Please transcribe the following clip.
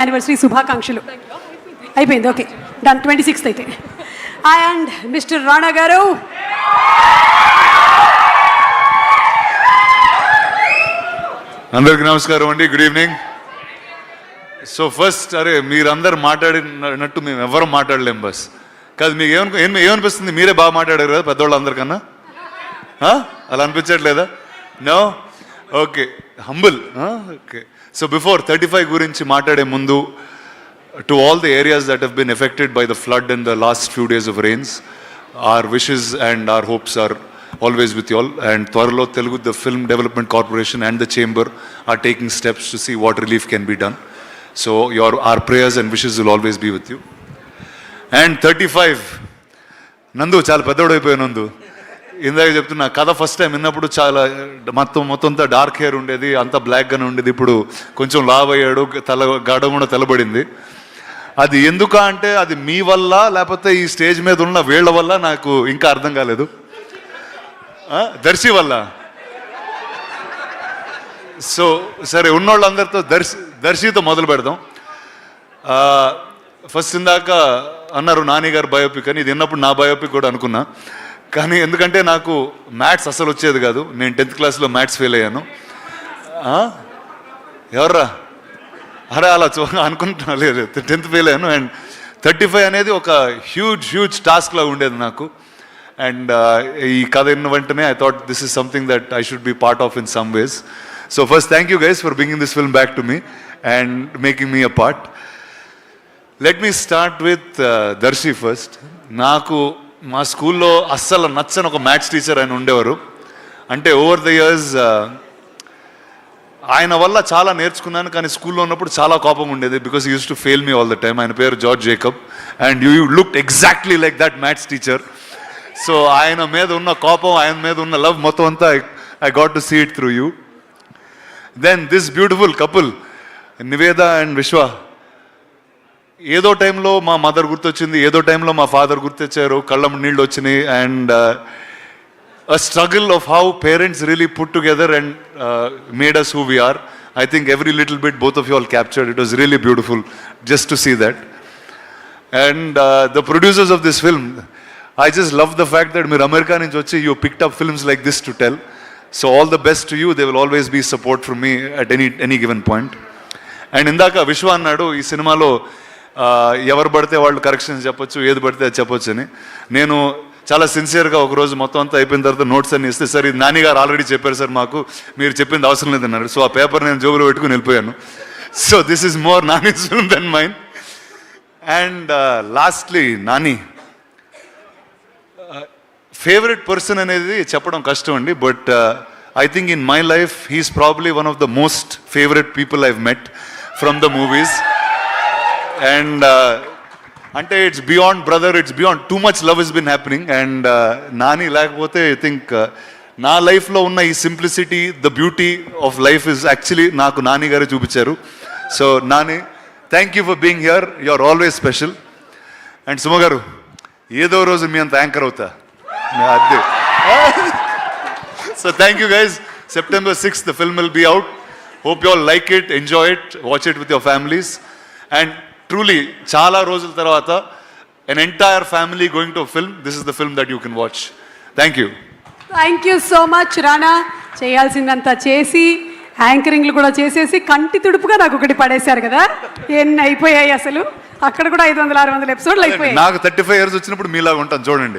Anniversary శుభాకాంక్షలు. అయిపోయింది, okay done. 26th అయితే. అండ్ మిస్టర్ రాణా గారు, అందరికి నమస్కారం అండి, గుడ్ ఈవినింగ్. సో ఫస్ట్, అరే మీరందరు మాట్లాడినట్టు మేము ఎవరు మాట్లాడలేం బస్ కాదు. మీకు ఏమనిపిస్తుంది? మీరే బాగా మాట్లాడారు కదా పెద్దవాళ్ళు అందరికన్నా, అలా అనిపించట్లేదా? No, okay, humble. Okay, so before 35 గురించి మాట్లాడే ముందు, to all the areas that have been affected by the flood in the last few days of rains, our wishes and our hopes are always with you all. And Twarlo Telugu, the Film Development Corporation and the Chamber are taking steps to see what relief can be done. So our prayers and wishes will always be with you. And 35, Nandu చాలా పెద్దోడు అయిపోయాను. నందు ఇందాక చెప్తున్నా కథ first time విన్నప్పుడు చాలా మొత్తంతో డార్క్ హెయిర్ ఉండేది, అంతా బ్లాక్గానే ఉండేది. ఇప్పుడు కొంచెం లావ్ అయ్యాడు, గడ కూడా తెల్లబడింది. అది ఎందుకు అంటే అది మీ వల్ల లేకపోతే ఈ స్టేజ్ మీద ఉన్న వీళ్ళ వల్ల నాకు ఇంకా అర్థం కాలేదు. దర్శి వల్ల. సో సరే, ఉన్నోళ్ళందరితో దర్శితో మొదలు పెడదాం. ఫస్ట్ ఇందాక అన్నారు నాని గారు బయోపిక్ అని. ఇది విన్నప్పుడు నా బయోపిక్ కూడా అనుకున్నా, కానీ ఎందుకంటే నాకు మ్యాథ్స్ అసలు వచ్చేది కాదు. నేను 10th క్లాస్లో మ్యాథ్స్ ఫెయిల్ అయ్యాను. ఎవర్రా? అరే అలా అనుకుంటున్నా, లేదు 10th ఫెయిల్ అయ్యాను. అండ్ 35 అనేది ఒక హ్యూజ్ టాస్క్ లాగా ఉండేది నాకు. అండ్ ఈ కథ విన్న వెంటనే I thought this is something that I should be part of in some ways. So first thank you guys for bringing this film back to me and making me a part. Let me start with Darshi first. నాకు మా స్కూల్లో అస్సలు నచ్చని ఒక maths teacher ఆయన ఉండేవారు. అంటే over the years ఆయన వల్ల చాలా నేర్చుకున్నాను, కానీ స్కూల్లో ఉన్నప్పుడు చాలా కోపం ఉండేది. Because use to fail me all the time. ఆయన పేరు George Jacob and you looked exactly like that maths teacher. So ఆయన మీద ఉన్న కోపం, ఆయన మీద ఉన్న లవ్ మొత్తం అంతా I got to see it through you. Then this beautiful couple Niveda and Vishwa. ఏదో టైంలో మా మదర్ గుర్తొచ్చింది, ఏదో టైంలో మా ఫాదర్ గుర్తొచ్చారు, కళ్ళం నీళ్ళు వచ్చినాయి. And a struggle of how parents really put together and made us who we are. I think every little bit both of you all captured. It was really beautiful just to see that. And the producers of this film, I just love the fact that meer America nunchi vachi you picked up films like this to tell. So all the best to you. There will always be support from me at any given point. And indaka Vishwa annadu ee సినిమాలో ఎవరు పడితే వాళ్ళు corrections చెప్పొచ్చు, ఏది పడితే అది చెప్పొచ్చు అని. నేను చాలా సిన్సియర్గా ఒకరోజు మొత్తం అంతా అయిపోయిన తర్వాత నోట్స్ అన్ని ఇస్తే, సార్ ఇది నాని గారు ఆల్రెడీ చెప్పారు సార్, మాకు మీరు చెప్పింది అవసరం లేదన్నారు. సో ఆ పేపర్ నేను జోబులో పెట్టుకుని వెళ్ళిపోయాను. So this is more Nani's film then mine. And lastly Nani favourite person అనేది చెప్పడం కష్టం అండి. But I think in my life he's probably one of the most favourite people I've met from the movies. And అంటే it's beyond brother, it's beyond, too much love is been happening. And Nani లేకపోతే I think నా లైఫ్లో ఉన్న ఈ simplicity, the beauty of life is actually నాకు నాని గారే చూపించారు. So Nani, thank you for being here, you are always special. And Suma గారు, ఏదో రోజు మీ అంత యాంకర్ అవుతా అదే. So thank you guys. September 6th the film will be out. Hope you all like it, enjoy it, watch it with your families. And truly, చాలా రోజుల తర్వాత an entire family going to a film, this is the film that you can watch. Thank you. Thank you so much Rana. చేయాల్సిందంతా చేసి యాంకరింగ్లు కూడా చేసేసి కంటి తుడుపుగా నాకు ఒకటి పడేశారు కదా. ఎన్ని అయిపోయాయి అసలు, అక్కడ కూడా 500-600 ఎపిసోడ్లు అయిపోయాయి. నాకు 35 years వచ్చినప్పుడు మీలాగా ఉంటాను చూడండి.